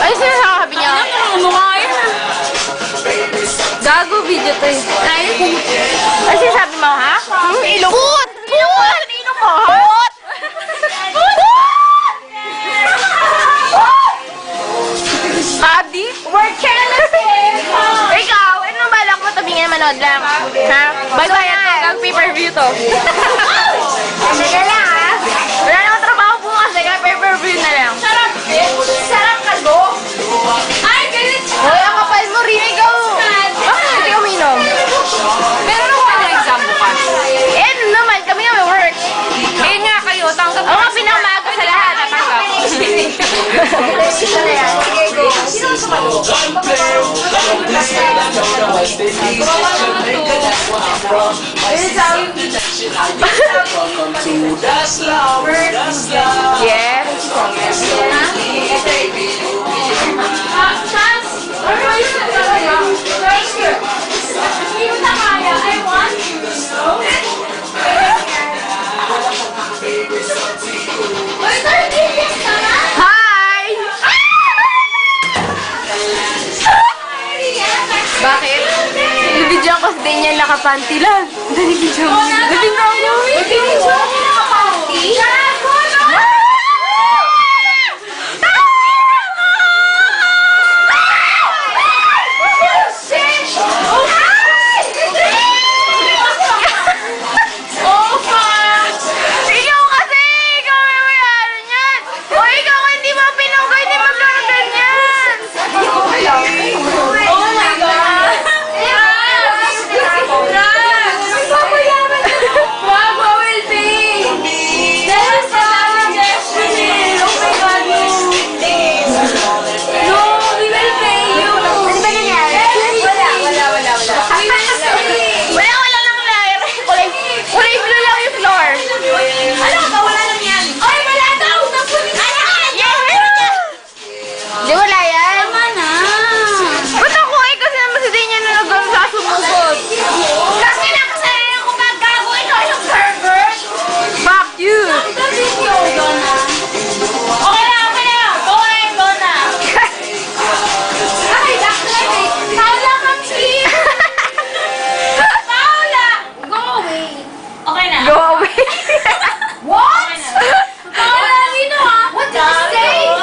Ay, sinasabi niya. Mukha yun ah. Gago video to eh. Ay, sinasabi mo, ha? Ilong. Put! Put! Ilong mo, ha? Put! Adi? We're careless eh. Ikaw, ano balak mo tabingin manood lang? Ha? Bye-bye ito. Nag-pay-per-view to. Sige lang, ha? Wala namang trabaho bukas. Nag-pay-per-view na lang. Sarap eh. Sarap ka go. Ay, galit siya. Hoy, ang kapal mo rin. Ikaw. Bakit hindi uminom? Pero ano ka na exam bukas? Eh, ano naman. Kami nga may work. Eh nga kayo, tanggap Ako nga pinakamaga sa lahat. tanggap. Yes. Hi! Bakit? Nabidyo ko sa niya nakapanty lang. Nabidyo ko. Nabidyo ko. Nabidyo ko. Ikaw kasi! Ikaw may mayroon niyan! O ikaw hindi mo pinunggoy, hindi mo gano'n ganyan! Oh my God! Wag, will pay! There's a suggestion. Oh my God, no! No, we will pay you! Ano ba nangyari? Wala. We will pay! Wala lang nangyari. Kulay blue lang yung floor. Ano ba? Wala lang yan! Ay, wala daw! Yes, meron niya. Di wala yan. Tama na! Ba't ako eh? Kasi naman si Danya na nag-sasumugod. Kasi nakasalayan ko maggago ito yung pervert! Fuck you. The video, Donna. Okay na. Go na. Ay, dakla. Paula, come here. Paula, go away. Okay na. Go away. What? Paula, dito ha. What did you say?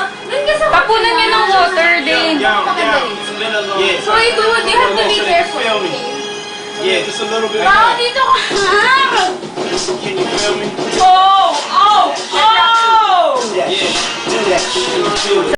Tapunan niyo ng water din. Yeah. So, you have to be careful. Yeah, just a little bit. Paula, dito ka.